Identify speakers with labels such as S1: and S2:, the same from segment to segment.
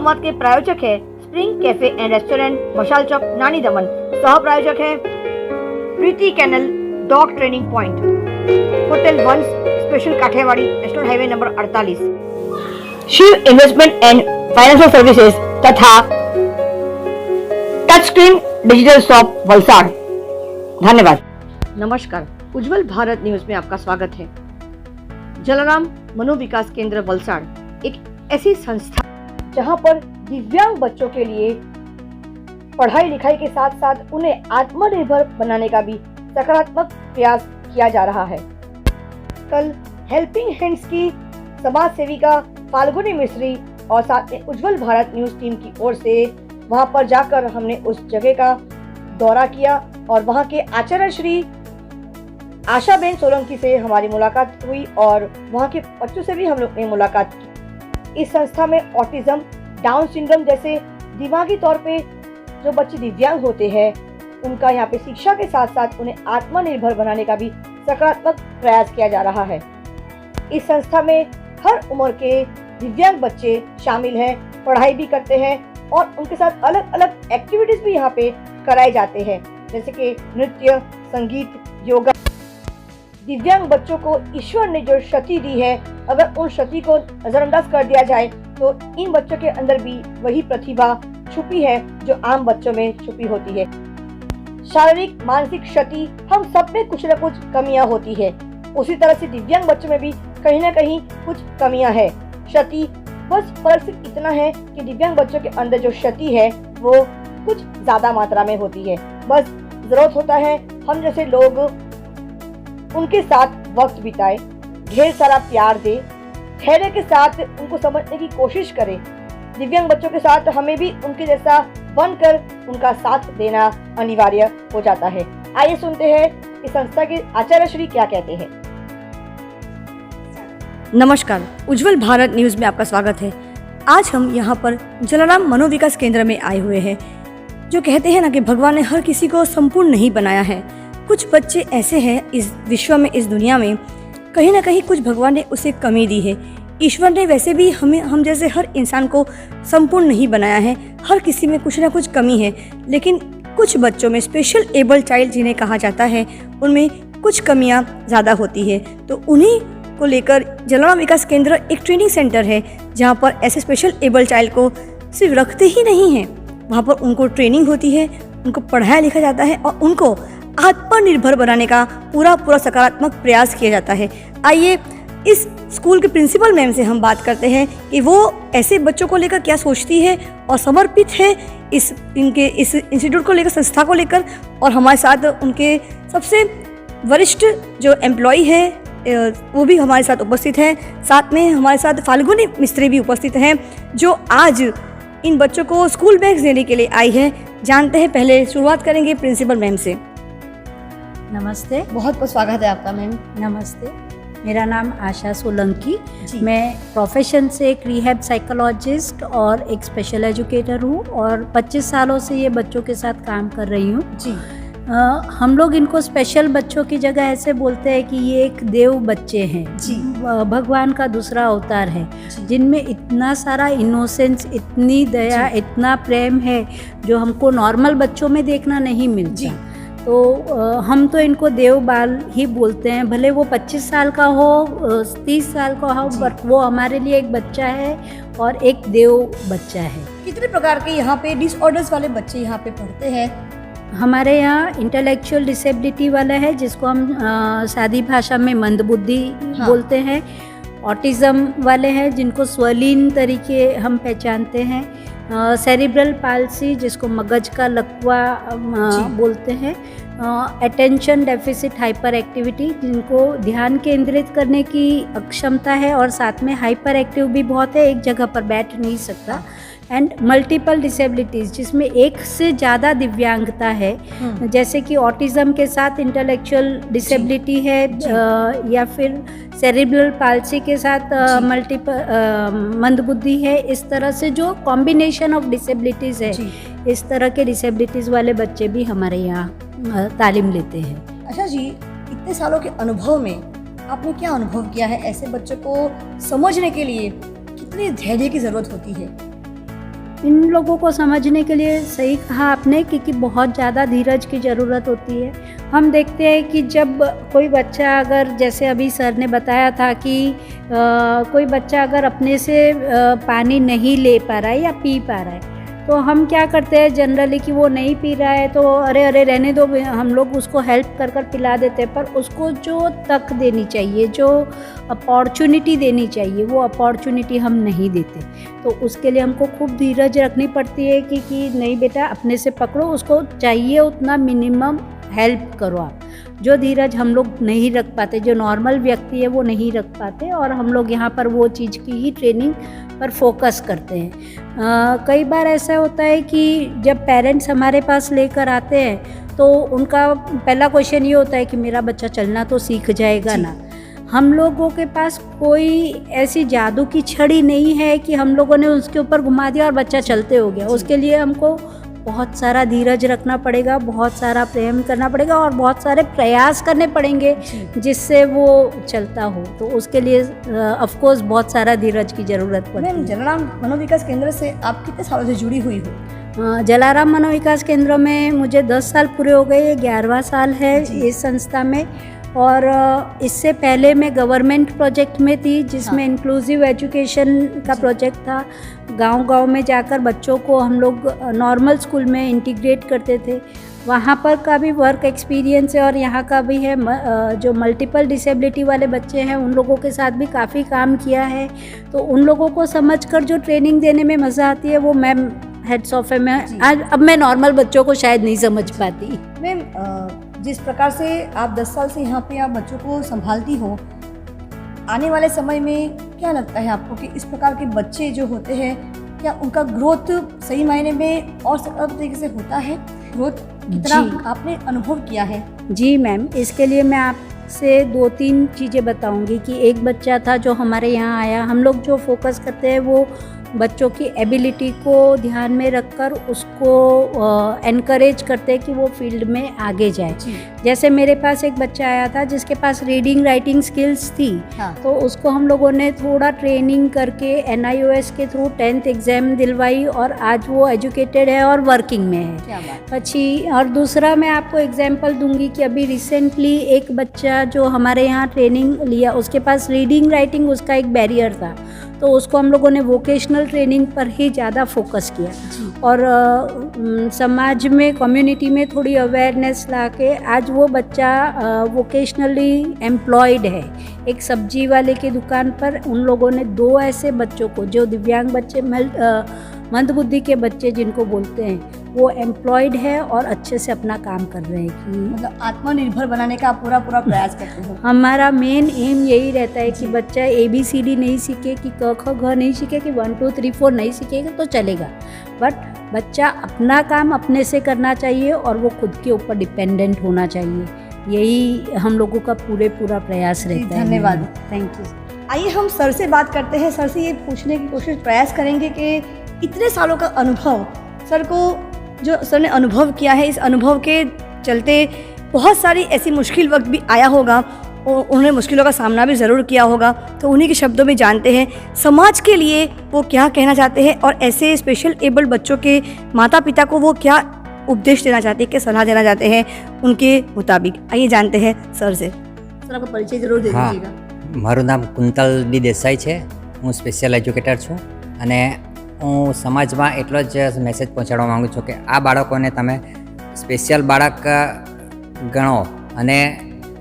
S1: संवाद के प्रायोजक है स्प्रिंग कैफे एंड रेस्टोरेंट, मशाल चौक, नानी दमन। सह प्रायोजक है Preeti kennel dog training point, hotel once special Kathiyawadi, national highway number 48, Shiv investment and financial services तथा touch screen digital shop Valsad. धन्यवाद। नमस्कार, उज्जवल भारत न्यूज में आपका स्वागत है। जलाराम मनोविकास केंद्र वलसाड़ एक ऐसी संस्था जहां पर दिव्यांग बच्चों के लिए पढ़ाई लिखाई के साथ साथ उन्हें आत्मनिर्भर बनाने का भी सकारात्मक प्रयास किया जा रहा है। कल हेल्पिंग हैंड्स की समाज सेविका फाल्गुनी मिस्त्री और साथ में उज्जवल भारत न्यूज टीम की ओर से वहां पर जाकर हमने उस जगह का दौरा किया और वहां के आचार्य श्री आशाबेन सोलंकी से हमारी मुलाकात हुई और वहाँ के बच्चों से भी हम लोग ने मुलाकात की। इस संस्था में ऑटिज्म, डाउन सिंड्रोम जैसे दिमागी तौर पे जो बच्चे दिव्यांग होते हैं उनका यहाँ पे शिक्षा के साथ साथ उन्हें आत्मनिर्भर बनाने का भी सकारात्मक प्रयास किया जा रहा है। इस संस्था में हर उम्र के दिव्यांग बच्चे शामिल हैं, पढ़ाई भी करते हैं और उनके साथ अलग अलग एक्टिविटीज भी यहाँ पे कराए जाते हैं, जैसे कि नृत्य, संगीत, योगा। दिव्यांग बच्चों को ईश्वर ने जो शक्ति दी है, अगर उन शक्ति को नजरअंदाज कर दिया जाए तो इन बच्चों के अंदर भी वही प्रतिभा छुपी है जो आम बच्चों में छुपी होती है। शारीरिक मानसिक शक्ति हम सब में कुछ न कुछ कमियां होती है, उसी तरह से दिव्यांग बच्चों में भी कहीं न कहीं कुछ कमियां है। शक्ति बस फर्क सिर्फ इतना है कि दिव्यांग बच्चों के अंदर जो शक्ति है वो कुछ ज्यादा मात्रा में होती है। बस जरूरत होता है हम जैसे लोग उनके साथ वक्त बिताए, ढेर सारा प्यार दे, धैर्य के साथ उनको समझने की कोशिश करें। दिव्यांग बच्चों के साथ हमें भी उनके जैसा बनकर उनका साथ देना अनिवार्य हो जाता है। आइए सुनते हैं इस संस्था के आचार्य श्री क्या कहते हैं। नमस्कार, उज्जवल भारत न्यूज में आपका स्वागत है। आज हम यहाँ पर जलाराम मनोविकास केंद्र में आए हुए हैं। जो कहते हैं ना कि भगवान ने हर किसी को संपूर्ण नहीं बनाया है। कुछ बच्चे ऐसे हैं इस विश्व में, इस दुनिया में कहीं ना कहीं कुछ भगवान ने उसे कमी दी है। ईश्वर ने वैसे भी हम जैसे हर इंसान को संपूर्ण नहीं बनाया है, हर किसी में कुछ ना कुछ कमी है। लेकिन कुछ बच्चों में स्पेशल एबल चाइल्ड जिन्हें कहा जाता है उनमें कुछ कमियां ज़्यादा होती है। तो उन्हीं को लेकर जलाराम विकास केंद्र एक ट्रेनिंग सेंटर है जहाँ पर ऐसे स्पेशल एबल चाइल्ड को सिर्फ रखते ही नहीं हैं, वहाँ पर उनको ट्रेनिंग होती है, उनको पढ़ाया लिखा जाता है और उनको आत्मनिर्भर बनाने का पूरा सकारात्मक प्रयास किया जाता है। आइए इस स्कूल के प्रिंसिपल मैम से हम बात करते हैं कि वो ऐसे बच्चों को लेकर क्या सोचती है और समर्पित है इस इंस्टीट्यूट को लेकर, संस्था को लेकर। और हमारे साथ उनके सबसे वरिष्ठ जो एम्प्लॉय है वो भी हमारे साथ उपस्थित हैं। साथ में हमारे साथ फाल्गुनी मिस्त्री भी उपस्थित हैं जो आज इन बच्चों को स्कूल बैग्स देने के लिए आई है। जानते हैं, पहले शुरुआत करेंगे प्रिंसिपल मैम से।
S2: नमस्ते,
S1: बहुत बहुत स्वागत है आपका मैम।
S2: नमस्ते, मेरा नाम आशा सोलंकी। मैं प्रोफेशन से एक रिहैब साइकोलॉजिस्ट और एक स्पेशल एजुकेटर हूँ और 25 सालों से ये बच्चों के साथ काम कर रही हूँ जी। हम लोग इनको स्पेशल बच्चों की जगह ऐसे बोलते हैं कि ये एक देव बच्चे हैं जी, भगवान का दूसरा अवतार है जिनमें इतना सारा इनोसेंस, इतनी दया, इतना प्रेम है जो हमको नॉर्मल बच्चों में देखना नहीं मिलता। तो हम तो इनको देव बाल ही बोलते हैं, भले वो 25 साल का हो, 30 साल का हो, बट वो हमारे लिए एक बच्चा है और एक देव बच्चा है।
S1: कितने प्रकार के यहाँ पे डिसऑर्डर्स वाले बच्चे यहाँ पे पढ़ते हैं?
S2: हमारे यहाँ इंटेलेक्चुअल डिसेबिलिटी वाला है जिसको हम सादी भाषा में मंदबुद्धि बोलते हैं। ऑटिज्म वाले हैं जिनको स्वलीन तरीके हम पहचानते हैं। सेरिब्रल पाल्सी जिसको मगज का लकवा बोलते हैं। अटेंशन डेफिसिट हाइपर एक्टिविटी जिनको ध्यान केंद्रित करने की अक्षमता है और साथ में हाइपर एक्टिव भी बहुत है, एक जगह पर बैठ नहीं सकता। एंड मल्टीपल डिसेबिलिटीज़ जिसमें एक से ज़्यादा दिव्यांगता है, जैसे कि ऑटिज्म के साथ इंटेलेक्चुअल डिसेबिलिटी है या फिर सेरिब्रल पाल्सी के साथ मंदबुद्धि है। इस तरह से जो कॉम्बिनेशन ऑफ डिसेबिलिटीज़ है, इस तरह के डिसेबिलिटीज़ वाले बच्चे भी हमारे यहाँ तालीम लेते हैं।
S1: अच्छा जी, इतने सालों के अनुभव में आपने क्या अनुभव किया है? ऐसे बच्चों को समझने के लिए कितने धैर्य की ज़रूरत होती है?
S2: इन लोगों को समझने के लिए सही कहा आपने कि बहुत ज़्यादा धीरज की ज़रूरत होती है। हम देखते हैं कि जब कोई बच्चा अगर, जैसे अभी सर ने बताया था कि कोई बच्चा अगर अपने से पानी नहीं ले पा रहा है या पी पा रहा है, तो हम क्या करते हैं जनरली कि वो नहीं पी रहा है तो अरे अरे रहने दो, हम लोग उसको हेल्प कर कर पिला देते हैं। पर उसको जो तक देनी चाहिए, जो अपॉर्चुनिटी देनी चाहिए, वो अपॉर्चुनिटी हम नहीं देते। तो उसके लिए हमको खूब धीरज रखनी पड़ती है कि नहीं बेटा अपने से पकड़ो, उसको चाहिए उतना मिनिमम हेल्प करो आप। जो धीरज हम लोग नहीं रख पाते, जो नॉर्मल व्यक्ति है वो नहीं रख पाते, और हम लोग यहाँ पर वो चीज़ की ही ट्रेनिंग पर फोकस करते हैं। कई बार ऐसा होता है कि जब पेरेंट्स हमारे पास लेकर आते हैं तो उनका पहला क्वेश्चन ये होता है कि मेरा बच्चा चलना तो सीख जाएगा ना। हम लोगों के पास कोई ऐसी जादू की छड़ी नहीं है कि हम लोगों ने उसके ऊपर घुमा दिया और बच्चा चलते हो गया। उसके लिए हमको बहुत सारा धीरज रखना पड़ेगा, बहुत सारा प्रेम करना पड़ेगा और बहुत सारे प्रयास करने पड़ेंगे जिससे वो चलता हो। तो उसके लिए ऑफ कोर्स बहुत सारा धीरज की ज़रूरत पड़ती है।
S1: जलाराम मनोविकास केंद्र से आप कितने सालों से जुड़ी हुई हो?
S2: जलाराम मनोविकास केंद्र में मुझे 10 साल पूरे हो गए, 11वां साल है इस संस्था में। और इससे पहले मैं गवर्नमेंट प्रोजेक्ट में थी जिसमें इंक्लूसिव एजुकेशन का प्रोजेक्ट था। गांव-गांव में जाकर बच्चों को हम लोग नॉर्मल स्कूल में इंटीग्रेट करते थे। वहाँ पर का भी वर्क एक्सपीरियंस है और यहाँ का भी है। जो मल्टीपल डिसेबिलिटी वाले बच्चे हैं उन लोगों के साथ भी काफ़ी काम किया है। तो उन लोगों को समझकर जो ट्रेनिंग देने में मज़ा आती है वो मैम हेड्स ऑफ है। मैं आज अब मैं नॉर्मल बच्चों को शायद नहीं समझ पाती।
S1: मैम जिस प्रकार से आप 10 साल से यहाँ पे आप बच्चों को संभालती हो, आने वाले समय में क्या लगता है आपको कि इस प्रकार के बच्चे जो होते हैं क्या उनका ग्रोथ सही मायने में और सकारात्मक तरीके से होता है? ग्रोथ कितना आपने अनुभव किया है?
S2: जी मैम, इसके लिए मैं आपसे 2-3 चीज़ें बताऊंगी कि एक बच्चा था जो हमारे यहाँ आया। हम लोग जो फोकस करते हैं वो बच्चों की एबिलिटी को ध्यान में रखकर उसको एनकरेज करते हैं कि वो फील्ड में आगे जाए। जैसे मेरे पास एक बच्चा आया था जिसके पास रीडिंग राइटिंग स्किल्स थी। तो उसको हम लोगों ने थोड़ा ट्रेनिंग करके NIOS के थ्रू 10th एग्ज़ाम दिलवाई और आज वो एजुकेटेड है और वर्किंग में है। अच्छी। और दूसरा मैं आपको एग्जाम्पल दूंगी कि अभी रिसेंटली एक बच्चा जो हमारे यहाँ ट्रेनिंग लिया, उसके पास रीडिंग राइटिंग उसका एक बैरियर था, तो उसको हम लोगों ने वोकेशनल ट्रेनिंग पर ही ज़्यादा फोकस किया और समाज में, कम्युनिटी में थोड़ी अवेयरनेस ला के आज वो बच्चा वोकेशनली एम्प्लॉयड है। एक सब्जी वाले की दुकान पर उन लोगों ने 2 ऐसे बच्चों को, जो दिव्यांग बच्चे, मंदबुद्धि के बच्चे जिनको बोलते हैं, वो एम्प्लॉयड है और अच्छे से अपना काम कर रहे हैं। कि
S1: मतलब आत्मनिर्भर बनाने का पूरा प्रयास करते हो?
S2: हमारा मेन एम यही रहता है कि बच्चा ABCD नहीं सीखे, कि क ख घ नहीं सीखे, कि 1 2 3 4 नहीं सीखेगा तो चलेगा, बट बच्चा अपना काम अपने से करना चाहिए और वो खुद के ऊपर डिपेंडेंट होना चाहिए। यही हम लोगों का पूरा प्रयास रहता है।
S1: धन्यवाद,
S2: थैंक यू।
S1: आइए हम सर से बात करते हैं। सर से ये पूछने की कोशिश प्रयास करेंगे कि इतने सालों का अनुभव सर को, जो सर ने अनुभव किया है, इस अनुभव के चलते बहुत सारी ऐसी मुश्किल वक्त भी आया होगा और उन्होंने मुश्किलों का सामना भी ज़रूर किया होगा। तो उन्हीं के शब्दों में जानते हैं समाज के लिए वो क्या कहना चाहते हैं और ऐसे स्पेशल एबल्ड बच्चों के माता पिता को वो क्या उपदेश देना चाहते हैं, क्या सलाह देना चाहते हैं उनके मुताबिक। आइए जानते हैं सर से। सर आपका परिचय ज़रूर दे दीजिएगा।
S3: મારું નામ કુંતલ ડી દેસાઈ છે। હું સ્પેશિયલ એજ્યુકેટર છું અને હું સમાજમાં એટલો જ મેસેજ પહોંચાડવા માગું છું કે આ બાળકોને તમે સ્પેશિયલ બાળક ગણો અને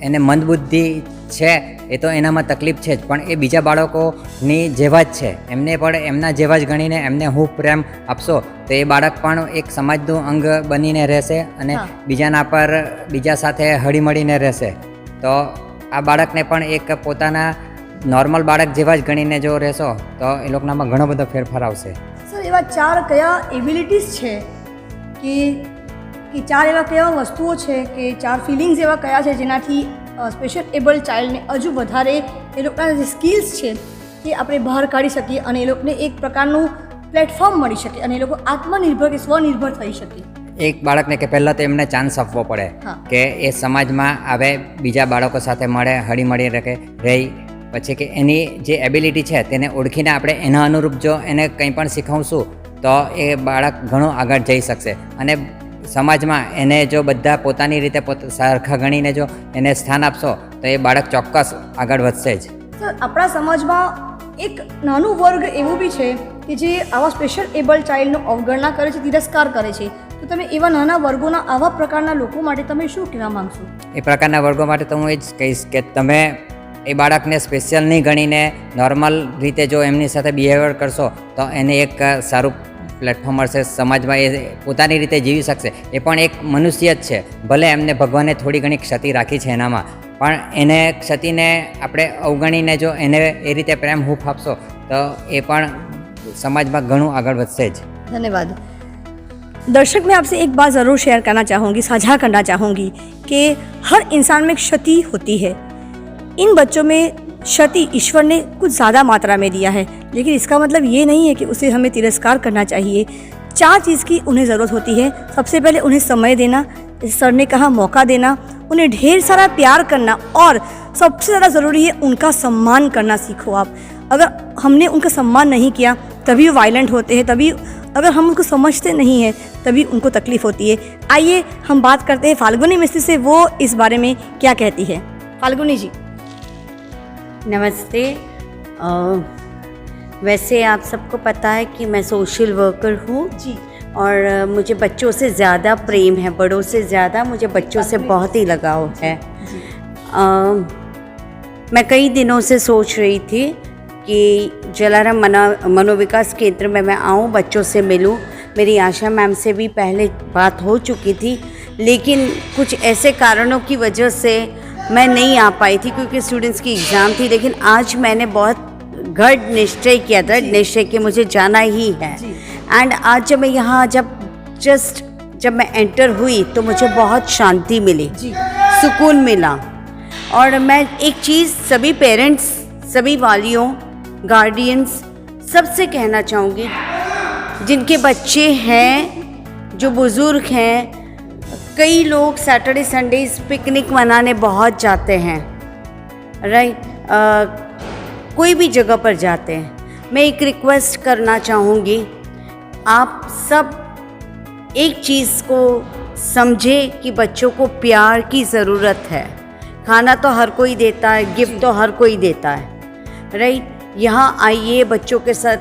S3: એને મંદબુદ્ધિ છે એ તો એનામાં તકલીફ છે જ, પણ એ બીજા બાળકોની જેવા જ છે, એમને પણ એમના જેવા જ ગણીને એમને હું પ્રેમ આપશો તો એ બાળક પણ એક સમાજનું અંગ બનીને રહેશે અને બીજા સાથે હળીમળીને રહેશે। તો આ બાળકને પણ એક પોતાના નોર્મલ બાળક જેવા જ ગણીને જો રહેશો તો એ લોકોનામાં ઘણો બધો ફેરફાર આવશે।
S1: સર એવા 4 કયા એબિલિટીઝ છે કે 4 એવા કયા વસ્તુઓ છે કે 4 ફિલિંગ્સ એવા કયા છે જેનાથી સ્પેશિયલ એબલ્ડ ચાઇલ્ડને હજુ વધારે એ લોકોના જે સ્કિલ્સ છે એ આપણે બહાર કાઢી શકીએ અને એ લોકોને એક પ્રકારનું પ્લેટફોર્મ મળી શકે અને એ લોકો આત્મનિર્ભર કે સ્વનિર્ભર થઈ શકે? એક
S3: બાળકને કે પહેલાં તો એમને ચાન્સ આપવો પડે કે એ સમાજમાં આવે, બીજા બાળકો સાથે મળે, હળીમળી રહી, પછી કે એની જે એબિલિટી છે તેને ઓળખીને આપણે એના અનુરૂપ જો એને કંઈ પણ શીખવશું તો એ બાળક ઘણું આગળ જઈ શકશે અને સમાજમાં એને જો બધા પોતાની રીતે સરખા ગણીને જો એને સ્થાન આપશો તો એ બાળક ચોક્કસ આગળ વધશે જ.
S1: સર, આપણા સમાજમાં એક નાનું વર્ગ એવું બી છે કે જે આવા સ્પેશિયલ એબલ ચાઇલ્ડનો અવગણના કરે છે, તિરસ્કાર કરે છે. તો તમે એવા નાના વર્ગોના આવા પ્રકારના લોકો માટે તમે શું કહેવા માંગશો?
S3: એ પ્રકારના વર્ગો માટે તો હું એ જ કહીશ કે તમે એ બાળકને સ્પેશિયલ નહીં ગણીને નોર્મલ રીતે જો એમની સાથે બિહેવિયર કરશો તો એને એક સારું પ્લેટફોર્મ મળશે, સમાજમાં એ પોતાની રીતે જીવી શકશે. એ પણ એક મનુષ્ય જ છે, ભલે એમને ભગવાને થોડી ઘણી ક્ષતિ રાખી છે એનામાં, પણ એને ક્ષતિને આપણે અવગણીને જો એને એ રીતે પ્રેમ હૂંફ આપશો તો એ પણ समाज में घणुं आगळ वधशे ज.
S1: धन्यवाद. दर्शक, मैं आपसे एक बात ज़रूर शेयर करना चाहूँगी, साझा करना चाहूँगी कि हर इंसान में क्षति होती है. इन बच्चों में क्षति ईश्वर ने कुछ ज़्यादा मात्रा में दिया है, लेकिन इसका मतलब ये नहीं है कि उसे हमें तिरस्कार करना चाहिए. 4 चीज़ की उन्हें ज़रूरत होती है. सबसे पहले उन्हें समय देना, सर ने कहा मौका देना, उन्हें ढेर सारा प्यार करना, और सबसे ज़्यादा ज़रूरी है उनका सम्मान करना सीखो आप. अगर हमने उनका सम्मान नहीं किया तभी वो वायलेंट होते हैं, तभी अगर हम उनको समझते नहीं हैं तभी उनको तकलीफ़ होती है. आइए हम बात करते हैं फाल्गुनी मिस्त्री से, वो इस बारे में क्या कहती है. फाल्गुनी जी.
S2: नमस्ते. वैसे आप सबको पता है कि मैं सोशल वर्कर हूँ
S1: जी,
S2: और मुझे बच्चों से ज़्यादा प्रेम है, बड़ों से ज़्यादा मुझे बच्चों से बहुत ही लगाव है. मैं कई दिनों से सोच रही थी कि जलाराम मनोविकास केंद्र में मैं आऊँ, बच्चों से मिलूँ. मेरी आशा मैम से भी पहले बात हो चुकी थी, लेकिन कुछ ऐसे कारणों की वजह से मैं नहीं आ पाई थी क्योंकि स्टूडेंट्स की एग्ज़ाम थी. लेकिन आज मैंने बहुत दृढ़ निश्चय किया था, निश्चय कि मुझे जाना ही है. एंड आज जब मैं यहाँ जब मैं एंटर हुई तो मुझे बहुत शांति मिली, सुकून मिला. और मैं एक चीज़ सभी पेरेंट्स, सभी वालियों, गार्डियंस सबसे कहना चाहूँगी, जिनके बच्चे हैं, जो बुज़ुर्ग हैं. कई लोग सैटरडे संडेज़ पिकनिक मनाने बहुत जाते हैं, राइट, कोई भी जगह पर जाते हैं. मैं एक रिक्वेस्ट करना चाहूँगी, आप सब एक चीज़ को समझें कि बच्चों को प्यार की ज़रूरत है. खाना तो हर कोई देता है, गिफ्ट तो हर कोई देता है, राइट. यहाँ आइए, बच्चों के साथ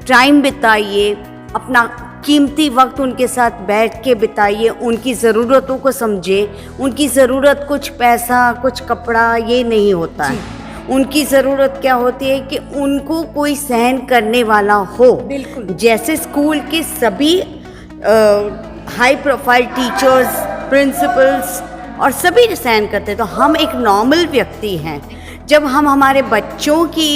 S2: टाइम बिताइए, अपना कीमती वक्त उनके साथ बैठ के बिताइए, उनकी ज़रूरतों को समझें. उनकी ज़रूरत कुछ पैसा, कुछ कपड़ा ये नहीं होता है. उनकी ज़रूरत क्या होती है कि उनको कोई सहन करने वाला हो. बिल्कुल. जैसे स्कूल के सभी हाई प्रोफाइल टीचर्स, प्रिंसिपल्स और सभी सहन करते हैं, तो हम एक नॉर्मल व्यक्ति हैं. जब हम हमारे बच्चों की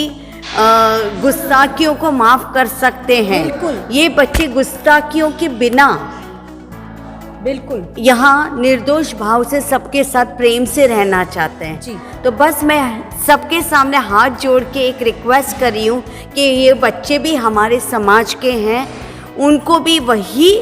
S2: गुस्ताखियों को माफ़ कर सकते हैं, ये बच्चे गुस्ताखियों के बिना बिल्कुल यहाँ निर्दोष भाव से सबके साथ प्रेम से रहना चाहते हैं. तो बस मैं सबके सामने हाथ जोड़ के एक रिक्वेस्ट कर रही हूँ कि ये बच्चे भी हमारे समाज के हैं, उनको भी वही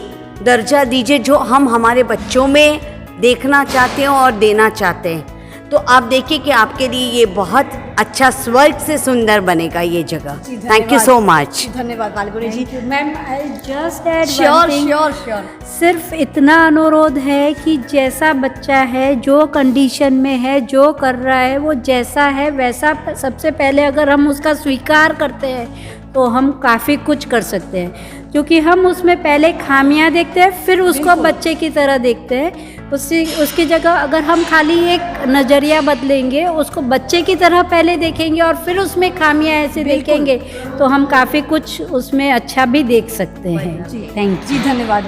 S2: दर्जा दीजिए जो हम हमारे बच्चों में देखना चाहते हैं और देना चाहते हैं. तो आप देखिए कि आपके लिए ये बहुत अच्छा, स्वर्ग से सुंदर बनेगा ये जगह. Thank you so much.
S1: धन्यवाद Falguni ji.
S2: Ma'am, I just add
S1: sure.
S2: सिर्फ इतना अनुरोध है कि जैसा बच्चा है, जो कंडीशन में है, जो कर रहा है, वो जैसा है वैसा सबसे पहले अगर हम उसका स्वीकार करते हैं तो हम काफ़ी कुछ कर सकते हैं. क्योंकि हम उसमें पहले खामियां देखते हैं, फिर उसको बच्चे की तरह देखते हैं. उसकी जगह अगर हम खाली एक नज़रिया बदलेंगे, उसको बच्चे की तरह पहले देखेंगे और फिर उसमें खामियां ऐसे देखेंगे, तो हम काफ़ी कुछ उसमें अच्छा भी देख सकते हैं. थैंक
S1: जी, धन्यवाद.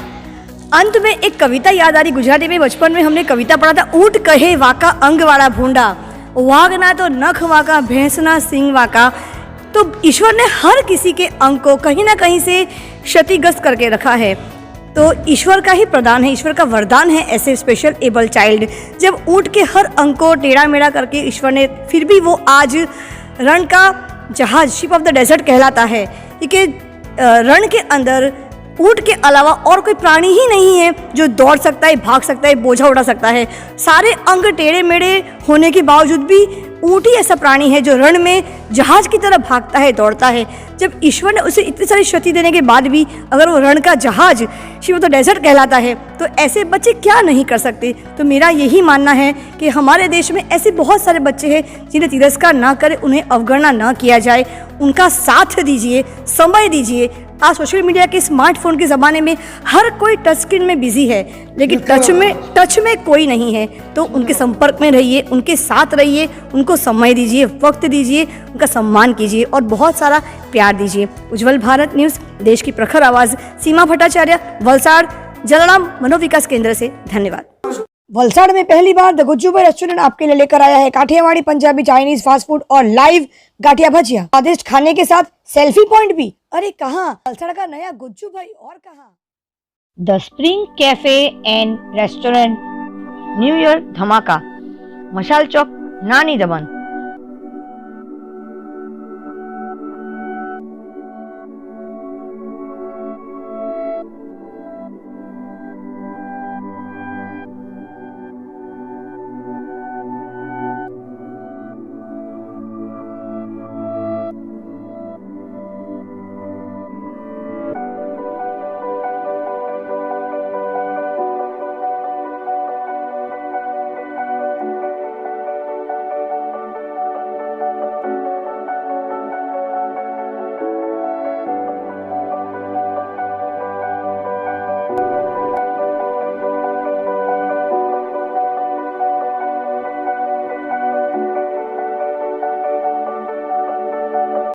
S1: अंत में एक कविता याद आ रही. गुजराती में बचपन में हमने कविता पढ़ा था. ऊँट कहे वाका अंग वाला भूंडा, वाघना तो नख वाका, भैंसना सिंग वाका. तो ईश्वर ने हर किसी के अंग को कहीं ना कहीं से क्षतिग्रस्त करके रखा है. तो ईश्वर का ही प्रदान है, ईश्वर का वरदान है ऐसे स्पेशल एबल चाइल्ड. जब ऊँट के हर अंग को टेढ़ा मेढ़ा करके ईश्वर ने, फिर भी वो आज रण का जहाज, शिप ऑफ द डेजर्ट कहलाता है. क्योंकि रण के अंदर ऊंट के अलावा और कोई प्राणी ही नहीं है जो दौड़ सकता है, भाग सकता है, बोझा उठा सकता है। सारे अंग टेढ़े मेढ़े होने के बावजूद भी ऊंट ही ऐसा प्राणी है जो रण में जहाज की तरह भागता है, दौड़ता है। जब ईश्वर ने उसे इतनी सारी क्षति देने के बाद भी अगर वो रण का जहाज, शिव तो डेजर्ट कहलाता है, तो ऐसे बच्चे क्या नहीं कर सकते। तो मेरा यही मानना है कि हमारे देश में ऐसे बहुत सारे बच्चे हैं जिन्हें तिरस्कार ना करें, उन्हें अवगणना ना किया जाए, उनका साथ दीजिए, समय दीजिए। आज सोशल मीडिया के स्मार्टफोन के ज़माने में हर कोई टच स्क्रीन में बिजी है, लेकिन टच में कोई नहीं है। तो उनके संपर्क में रहिए, उनके साथ रहिए, उनको समय दीजिए, वक्त दीजिए, उनका सम्मान कीजिए और बहुत सारा प्यार दीजिए। उज्जवल भारत न्यूज़, देश की प्रखर आवाज़, सीमा भट्टाचार्य, वलसाड़, जलाराम मनोविकास केंद्र से धन्यवाद। वलसाड़ में पहली बार द गुज्जू भाई रेस्टोरेंट आपके लिए लेकर आया है Kathiawadi, Punjabi, Chinese, fast food और लाइव गाठिया भजिया, स्वादिष्ट खाने के साथ सेल्फी पॉइंट भी। अरे कहाँ, वलसाड़ का नया गुज्जू भाई और कहाँ। The spring cafe and restaurant, new year धमाका, मशाल चौक, नानी दमन।